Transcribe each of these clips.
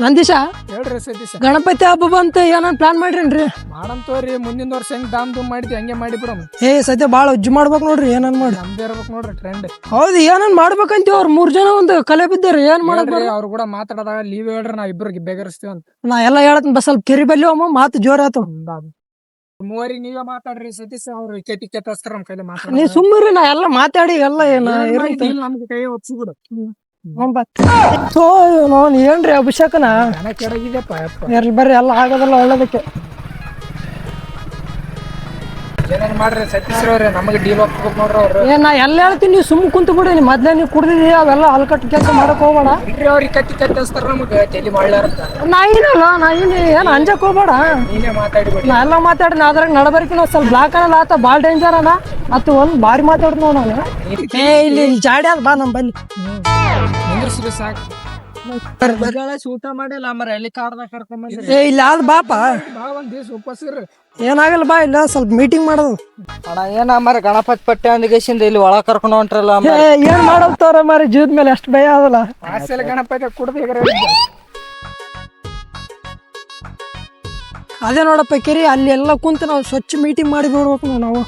ನಂದೀಶ ಹೇಳ್ರಿ ಸತೀಶ. ಗಣಪತಿ ಹಬ್ಬ ಬಂತ ಏನನ್ ಪ್ಲಾನ್ ಮಾಡ್ರೇನ್ರಿ? ಮಾಡಂತವ್ರಿ ಮುಂದಿನ ವರ್ಷ ಹೆಂಗ್ ದಾಮ್ ಧೂಮ್ ಮಾಡಿದ್ವಿ ಹಂಗೆ ಮಾಡಿ ಬಿಡಮ್. ಸದ್ಯ ಬಾಳ ಉಜ್ಜು ಮಾಡ್ಬೇಕು ನೋಡ್ರಿ, ಏನನ್ ಮಾಡಿ. ನಮ್ದೇ ಇರ್ಬೇಕು ನೋಡ್ರಿ ಟ್ರೆಂಡ್. ಹೌದು, ಏನನ್ ಮಾಡ್ಬೇಕಂತ ಅವ್ರ 3 ಜನ ಒಂದು ಕಲೆ ಬಿದ್ದಾರ. ಏನ್ ಮಾಡಕ್ ಅವ್ರು ಕೂಡ ಮಾತಾಡದಾಗ ಲೀವ್ ಹೇಳ್ರಿ, ನಾವ್ ಇಬ್ಬರಿಗೆ ಬೇಗರಿಸ್ತೀವಿ ಅಂತ. ನಾ ಎಲ್ಲ ಹೇಳತ್ ಸ್ವಲ್ಪ ಕೆರಿ ಬಲ್ಲಿ ಅಮ್ಮ ಮಾತು ಜೋರ ಆತು. ಮೂವರಿಗೆ ನೀವೇ ಮಾತಾಡ್ರಿ ಸತೀಶ್. ಅವ್ರು ಕೆಟ್ಟಿ ಕೆಟ್ಟಸ್ತಾರ ನಮ್ ಕೈಲಿ ನೀ ಸುಮ್ಮರಿ, ನಾ ಎಲ್ಲ ಮಾತಾಡಿ ಎಲ್ಲ ನಮ್ಗೆ ಕೈ ಒಪ್ಸಿಬಿಡು. ಏನ್ರಿ ಅಭಿಷೇಕನ ಕೆಡಗಿದೆಪ್ಪ. ಇರ್ಲಿ ಬರ್ರಿ, ಎಲ್ಲ ಆಗೋದಲ್ಲ ಒಳ್ಳೇದಕ್ಕೆ. ಏನೇನ್ ಮಾಡ್ರಿ ಸತೀಶ್ ಅವ್ರೆ, ನಮಗೆ ಡೀಲ್ ಹೋಗ್ಬೇಕು ನೋಡ್ರಿ ಅವ್ರು. ನಾ ಎಲ್ಲ ಹೇಳ್ತೀನಿ, ನೀವು ಸುಮ್ ಕುಂತು ಬಿಡಿ. ನೀ ಮೊದ್ಲೇ ನೀವು ಕುಡ್ದಿದ್ದೀವಿ, ಅವೆಲ್ಲ ಹಲ್ಕಟ್ಟು ಕೆಲಸ ಮಾಡಕ್ ಹೋಗ್ಬೇಡ. ಇಲ್ರಿ ಅವ್ರಿಗೆ ಕಟ್ಟಿ ಕಟ್ಟಿಸ್ತಾರ ನಮ್ಗೆ ತಲೆ ಮಾಡ್ಲಾರಂತ. ನಾ ಏನ್ ಅಂಜಕ್ ಹೋಗ್ಬೇಡ. ನೀನೇ ಮಾತಾಡಿಬಿಡಿ. ನಾ ಎಲ್ಲ ಮಾತಾಡಿ, ನಾ ಅದ್ರಾಗ ನಡಬರ್ಕಿನ ಸ್ವಲ್ಪ ಬ್ಲಾಕ್ ಅನ್ನಲ್ಲ ಆತ ಬಾಳ್ ಡೇಂಜರ್ ಅನ. ಮತ್ತು ಒಂದ್ ಬಾರಿ ಮಾತಾಡ್ದು ನಾನು. ಇಲ್ಲಿ ಜಾಡಿ ಅದ, ಬಾ ನಮ್ ಬಲ್ಲಿ ನಿಂದ್ರಿಸ್ರಿ ಸಾಕು. ಊಟ ಮಾಡಿಲ್ಲ ಮರ ಎಲ್ಲಿ ಕಾರ್ದಾಗ ಕರ್ಕೊಂಡ್ ಇಲ್ಲ ಅದ್ ಬಾಪ, ಬಾ ಒಂದ್ ದಿವ್ಸ ಉಪಸ್ಸಿರ್ರಿ. ಏನಾಗಲ್ಲ ಬಾ, ಇಲ್ಲ ಸ್ವಲ್ಪ ಮೀಟಿಂಗ್ ಮಾಡೋದು. ಅಣ್ಣ ಏನ ಮರ ಗಣಪತಿ ಪಟ್ಟಿ ಅಂದಿಗೆಸಿಂದ ಇಲ್ಲಿ ಒಳಗ ಕರ್ಕೊಂಡು ಹೊಂಟ್ರಲ್ಲ. ಏನ್ ಮಾಡೋಗ್ತಾರ ಮಾರಿ, ಜೀವದ ಮೇಲೆ ಅಷ್ಟು ಭಯ ಅದಲ್ಲ. ಆಸೆಲ್ಲ ಗಣಪತಿ ಕುಡ್ದು ಅದೇ ನೋಡಪ್ಪ ಕೆರಿ, ಅಲ್ಲಿ ಎಲ್ಲ ಕುಂತು ನಾವು ಸ್ವಚ್ಛ ಮೀಟಿಂಗ್ ಮಾಡಿ ಬಿಡ್ಬೇಕು ನಾವು.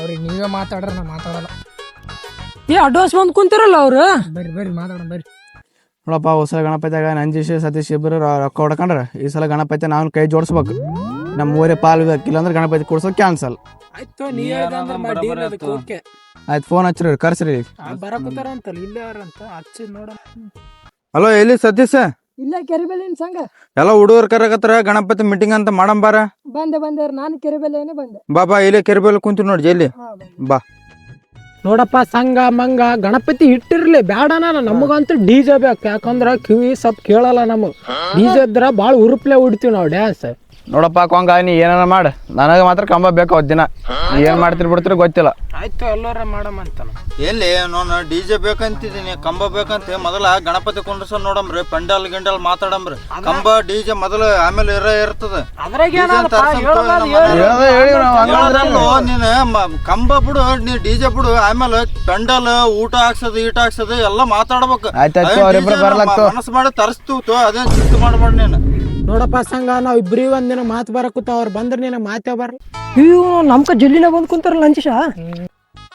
ಅವ್ರಿಗೆ ನೀವೇ ಮಾತಾಡ್ರ, ನಾ ಮಾತಾಡಲ್ಲ. ಅಡ್ವಾನ್ಸ್ ಬಂದ್ ಕುಂತಿರಲ್ಲ ಅವ್ರು. ಬರ್ರಿ ಬರ್ರಿ ಮಾತಾಡ ಬರ್ರಿ. ನೋಡಪ್ಪ, ಹೊಸ ಗಣಪತಿಯಾಗ ನಂಜೀಶ್ ಸತೀಶ್ ಇಬ್ಬರು ರೊಕ್ಕ ಹೊಡ್ಕೊಂಡ್ರ ಈ ಸಲ ಗಣಪತಿ ನಾವು ಕೈ ಜೋಡಿಸ್ಬೇಕು. ನಮ್ಮ ಊರೇ ಪಾಲ್ ಬೇಕಿಲ್ಲ ಅಂದ್ರೆ ಗಣಪತಿ ಕೊಡ್ಸೋದು ಕ್ಯಾನ್ಸಲ್ ಆಯ್ತು. ಆಯ್ತು, ಫೋನ್ ಹಚ್ಚ್ರಿ, ಕರ್ಸ್ರಿ. ಬರಕುತ್ತಾರ ಅಂತಲ್ಲ, ಇಲ್ಲೇ ಅಂತ ಹಚ್ಚಿ ನೋಡ. ಹಲೋ, ಎಲ್ಲಿ ಸತೀಶ? ಇಲ್ಲ ಕೆರಿಬೆಲಿನ ಸಂಘ ಎಲ್ಲ ಹುಡುಗರು ಕರಕತ್ತಾರ, ಗಣಪತಿ ಮೀಟಿಂಗ್ ಅಂತ ಮಾಡಂಬಾರ. ಬಂದೆ ನಾನು ಕೆರಿಬೆಲೇನೆ ಬಂದೆ. ಬಾ ಇಲ್ಲಿ ಕೆರಿಬೇಲ್ ಕುಂತೀವಿ ನೋಡಿ, ಜಲ್ಲಿ ಬಾ. ನೋಡಪ್ಪ, ಸಂಘ ಮಂಗ ಗಣಪತಿ ಇಟ್ಟಿರ್ಲಿ ಬ್ಯಾಡನ, ನಮಗಂತೂ ಡಿಜೆ ಬೇಕು. ಯಾಕಂದ್ರ ಕಿವಿ ಸ್ವಲ್ಪ ಕೇಳಲ್ಲ ನಮಗ್. ಡಿಜೆ ಇದ್ರ ಬಾಳ ಉರುಪ್ಲೆ ಹೊಡಿತೀವಿ ನಾವು ಡ್ಯಾನ್ಸ್. ನೋಡಪ್ಪ ಕೊಂಗ, ನೀ ಏನಾರ ಮಾಡ, ನನಗೆ ಮಾತ್ರ ಕಂಬ ಬೇಕು ಅವತ್ತು ದಿನ. ನೀ ಏನ್ ಮಾಡ್ತೀರಿ ಬಿಡ್ತೀರಿ ಗೊತ್ತಿಲ್ಲ. ಆಯ್ತು, ಎಲ್ಲಾರ ಮಾಡಮ್ ಅಂತ. ಎಲ್ಲಿ ನಾನು ಡಿಜೆ ಬೇಕಂತಿದ್ದೀನಿ, ಕಂಬ ಬೇಕಂತ. ಮೊದಲ ಗಣಪತಿ ಕುಂಡ್ರಸ ನೋಡಮ್ರಿ, ಪೆಂಡಲ್ ಗಿಂಡಲ್ ಮಾತಾಡಮ್ರಿ. ಕಂಬ ಡಿಜೆ ಮೊದಲು ಆಮೇಲೆ ಇರ್ತದ. ನೀನ್ ಕಂಬ ಬಿಡು, ನೀ ಡಿಜೆ ಬಿಡು, ಆಮೇಲೆ ಪೆಂಡಲ್ ಊಟ ಹಾಕ್ಸೋದು ಎಲ್ಲ ಮಾತಾಡ್ಬೇಕು. ಮನಸ್ಸು ಮಾಡಿ ತರಿಸ್ತು, ಅದೇನ್ ಚಿಂತೆ ಮಾಡ್ಬೇಡ ನೀನು. ನೋಡಪ್ಪ ಸಂಘ, ನಾವ್ ಇಬ್ರಿಗೆ ಒಂದಿನ ಮಾತು ಬರಕೂತ, ಅವ್ರು ಬಂದ್ರ ನೀನ ಮಾತೇ ಬರ. ಇವ್ ನಮ್ಕ ಜಲ್ಲಿನ ಬಂದ್ ಕುಂತಾರಲ್ಲ ನಂಜೀಶ.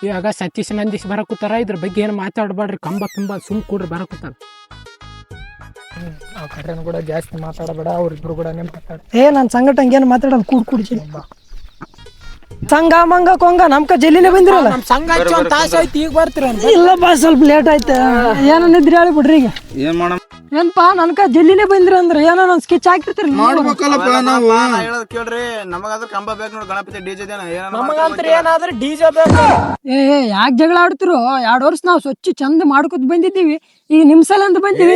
ಇವಾಗ ಸತೀಶ್ ನಂದೀಶ್ ಬರಕೂತಾರ, ಇದ್ರ ಬಗ್ಗೆ ಏನು ಮಾತಾಡ್ಬೇಡ್ರಿ. ಕಂಬ ಸುಮ್ ಕೂಡ್ರಿ ಬರಕೂತಾರ. ಕರೆನ್ ಕೂಡ ಜಾಸ್ತಿ ಮಾತಾಡಬೇಡ, ಅವ್ರಿಬ್ರು ಕೂಡ ಮಾತಾಡ. ನನ್ ಸಂಗಟ ಹಂಗೇನು ಮಾತಾಡಲ್ಲ, ಕೂಡಿ ಸಂಘ ಮಂಗ ಕೊಂಗ ನಮ್ಕ ಜಲ್ಲಿನ ಬಂದಿರಲ್ಲ. ನಮ್ ಸಂಘ ಹಚ್ಚಿ ಒಂದ್ ತಾಸು ಆಯ್ತು, ಈಗ ಬರ್ತೀರ? ಇಲ್ಲಪ್ಪ, ಸ್ವಲ್ಪ ಲೇಟ್ ಆಯ್ತು. ಏನಿದ್ರಿ ಹೇಳಿ ಬಿಡ್ರಿ. ಈಗ ಏನ್ ಮಾಡ ಏನ್ಪಾ, ನನ್ಕ ಜಲ್ಲಿನೇ ಬಂದಿರ ಅಂದ್ರೆ ಏನೋ ನನ್ ಸ್ಕೆಚ್ ಹಾಕಿರ್ತೀರಿ. ಕೇಳ್ರಿ, ನಮಗಾದ್ರೆ ಕಂಬ ಬೇಕು ನೋಡಿ, ಗಣಪತಿ ಡಿಜೆ ನಮಗಂತ್ರ ಏನಾದ್ರೆ ಡಿಜೆ ಬೇಕು. ಯಾಕೆ ಜಗಳ ಆಡ್ತಿರೋ? 2 ವರ್ಷ ನಾವು ಸ್ವಚ್ಛ ಚಂದ ಮಾಡ್ಕೊತ ಬಂದಿದ್ದೀವಿ. ಈಗ ನಿಮ್ ಸಲ ಅಂತ ಬಂದಿವಿ.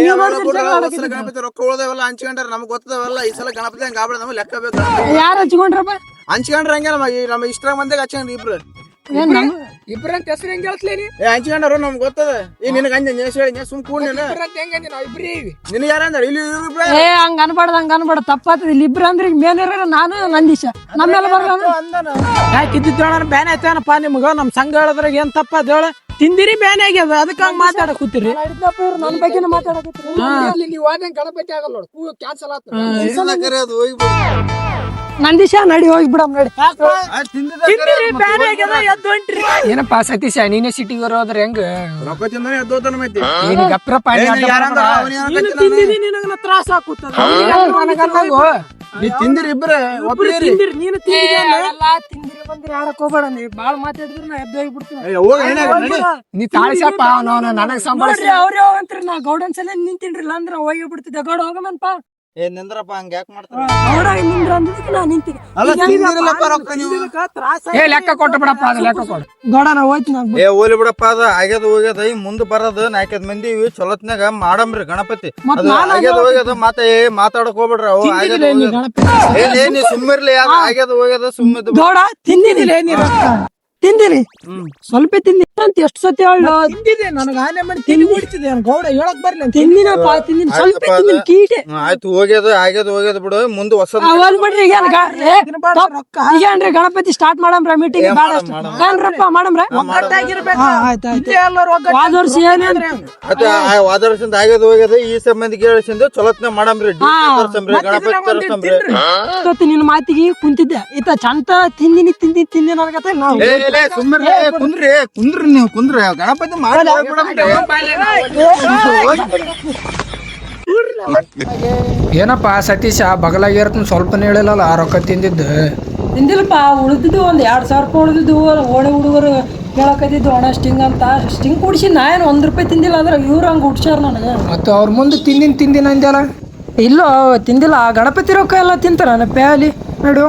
ಗಣಪತಿ ರೊಕ್ಕ ಉಳ್ದೇವಲ್ಲ ಹಂಚ್ಕೊಂಡ್ರ, ನಮ್ಗೆ ಗೊತ್ತದವಲ್ಲ. ಈ ಸಲ ಗಣಪತಿ ಹಂಗ ಆಗ್ಬಿಡ, ನಮ್ಗೆ ಲೆಕ್ಕ ಬೇಕು. ಯಾರು ಹಚ್ಕೊಂಡ್ರಪ್ಪ? ಹಂಚ್ಕೊಂಡ್ರ ಹಂಗೆ ನಮ್ಮ ಇಷ್ಟ ಮಂದಿಗೆ ಹಚ್ಕೊಂಡ್ರಿ ಇಬ್ರು. ಇಬ್ರಂತ ಹೆಸರು ಹೆಂಗ್ ಹೇಳ್ತಲೇನಿ? ಹಂಚ್ಕೊಂಡ್ರು ನಮ್ಗೆ ಗೊತ್ತದ. ಈಗ ನಿನಗೆ ಹೇಳಿ ಸುಮ್ ಕೂಡ ಹೆಂಗಂದಿ ನಾವ್ ಇಬ್ರಿ ನಿನಗೆ ಯಾರಂದ್ರ ಇಲ್ಲಿ ಹಂಗ ಅನ್ಬಾರ್ದ ತಪ್ಪಾತದ. ಇಲ್ಲಿ ಇಬ್ರು ಅಂದ್ರೆ ಈಗ ಮೇನ್ ಇರೋ ನಾನು ನಂದೀಶ, ನಮ್ಮೆಲ್ಲ ಬರಲ್ಲ. ಯಾಕೆ ಇದ್ದಿದ್ದೇಳ ಬ್ಯಾನ್ ಆಯ್ತಾನಪ್ಪ ನಿಮ್ಗ? ನಮ್ ಸಂಘ ಹೇಳದ್ರಾಗ ಏನ್ ತಪ್ಪದ ಹೇಳ? ತಿಂದಿರಿ ಬ್ಯಾನ್ ಆಗ್ಯದ, ಅದಕ್ಕೆ ಹಂಗ ಮಾತಾಡಕ್ ಕೂತಿರಿ. ನನ್ನ ಬಗ್ಗೆ ಮಾತಾಡಕತ್ರಿ. ನೀವು ಹೋದಂಗ ಗಣಪತಿ ಆಗಲ್ಲ ನೋಡು, ಕ್ಯಾನ್ಸಲ್ ಆತ. ನಂದೀಶ ನಡಿ ಹೋಗಿ ಬಿಡಮ್ ನಡಿ. ಏನಪ್ಪ ಸತೀಶ, ನೀನೇ ಸಿಟಿಗೆ ಬರೋದ್ರ ಹೆಂಗ? ರೊಕ್ಕ ತಿಂದ್ರೆ ಎದ್ದೋತನ ಮೈತಿ. ಗಪ್ರಪ್ಪ ನಿನಗ ತ್ರಾಸ ಆಗುತ್ತದ. ನೀ ತಿಂದಿರಿ ಇಬ್ರ ನೀನು ತಿಂದಿರಿ ಬಂದಿರಿ ಆಡಕ್ ಹೋಗ್ಬೇಡ. ನೀವು ಬಾಳ ಮಾತಾಡಿದ್ರೆ ನಾ ಎದ್ದು ಹೋಗ್ಬಿಡ್ತೀನಿ. ನೀ ತಾಳಿಸಪ್ಪ, ನನಗ್ ಸಂಭಾಳಿಸಿ. ಅವ್ರೇ ಹೋಗಂತ್ರಿ, ನಾ ಗೌಡನ್ ಸಲ ನಿಂತಿನ್ರಿಲ್ಲ ಅಂದ್ರೆ ಹೋಗಿ ಬಿಡ್ತಿದ್ದೆ. ಗೌಡ ಹೋಗಮನ್ಪ. ನಿಂದ್ರಪ್ಪ, ಹಂಗ ಯಾಕೆ ಮಾಡ್ತಾರ? ಗೌಡ ನಿಂದ್ರ ಅಂದಿದ್ದಕ್ಕೆ ನಾ ನಿಂತಿದ್ದೆ. ಲೆಕ್ಕ ಕೊಟ್ಟು ಬಿಡಪ್ಪ, ಅದು ಲೆಕ್ಕ ಕೊಡು. ಗೌಡ ನಾ ಹೋಯ್ತು. ಓಲಿ ಬಿಡಪ್ಪ, ಅದ ಆಗ್ಯದ ಹೋಗ್ಯದ. ಈ ಮುಂದ್ ಬರೋದು 4-5 ಮಂದಿ ಚೊಲತ್ನಾಗ ಮಾಡಮ್ರಿ ಗಣಪತಿ. ಆಗ್ಯದ ಹೋಗ್ಯದ, ಮತ್ತೆ ಮಾತಾಡಕ್ ಹೋಗ್ಬಿಡ್ರಿ. ಅವು ನೀ ಸುಮ್ಮಿರ್ಲಿ, ಆಗ್ಯದ ಹೋಗ್ಯದ ಸುಮ್ಮಿದ್. ಗೌಡ ತಿಂದಿದ್ದಿಲ್ಲ ತಿಂದಿರಿ ಸ್ವಲ್ಪ ತಿಂದಿ ಅಂತ ಎಷ್ಟು ಸತಿ ಹೇಳು ತಿಂದಿದೆ ನನಗೆ ಆನೆ ಮಾಡಿ ತಿಂಡಿ ಹೊಡಿತಿದೆ ಗೌಡ ಹೇಳಕ್ ಬರ್ಲಿ ಅಂತ ತಿಂದಿನಪ್ಪ ತಿಂದಿನ ಸ್ವಲ್ಪ ತಿಂದಿನ ಕೀಟೆ ಆಯ್ತು ಹೋಗ್ಯದ ಬಿಡು ಮುಂದೆ ಹೊಸ ಅವಲ್ ಬಿಡ್ರಿ ಈಗೇನ್ರಿ ಗಣಪತಿ ಸ್ಟಾರ್ಟ್ ಮಾಡಮ್ರ ಮೀಟಿಂಗ್ ಬೇಡ ಏನ್ರಪ್ಪ ಮಾಡಮ್ರ ವಾದ ವರ್ಷ ಏನೇನ್ರಿ ವಾದ ವರ್ಷದಿಂದ ಆಗ್ಯದ ಈ ಸಂಬಂಧಿ ಕೇಳಿಸಿಂದ ಚಲೋತ್ನ ಮಾಡಮ್ರಿ ಗಣಪತಿ ತರ್ಸಮ್ರಿ ನಿನ್ನ ಮಾತಿಗೆ ಕುಂತಿದ್ದೆ ಈತ ಚಂತ ತಿಂದಿನ ಅನ್ಕತ್ತ ನಾವು ಕುಂದ್ರಿ ನೀವು ಕುಂದ್ರಿ ಗಣಪತಿ ಮಾಡಿ ಏನಪ್ಪ ಸತೀಶ ಬಗಲಾಗಿರತ್ ಸ್ವಲ್ಪನೇ ಹೇಳಿಲ್ಲ ರೊಕ್ಕ ತಿಂದಿದ್ದು ತಿಂದಿಲ್ಲಪ್ಪ ಉಳಿದಿದ್ದು ಒಂದ್ 2,000 ರೂಪಾಯಿ ಉಳಿದಿದ್ದು ಓಣೆ ಹುಡುಗರು ಕೇಳಕತ್ತಿದ್ದು ಅಣ್ಣ ಸ್ಟಿಂಗ್ ಅಂತ ಸ್ಟಿಂಗ್ ಕುಡಿಸಿ ನಾ ಏನು ₹1 ತಿಂದಿಲ್ಲ ಅಂದ್ರೆ ಇವ್ರು ಹಂಗೆ ಹುಡ್ಸ್ಯಾರ ನನಗೆ ಮತ್ತು ಅವ್ರ ಮುಂದೆ ತಿಂದಿನ ಅಂದ್ಯಲ್ಲ ಇಲ್ಲೋ ತಿಂದಿಲ್ಲ ಗಣಪತಿ ರೊಕ್ಕ ಎಲ್ಲ ತಿಂತಾರ ಪ್ಯಾಲಿ ನೋಡು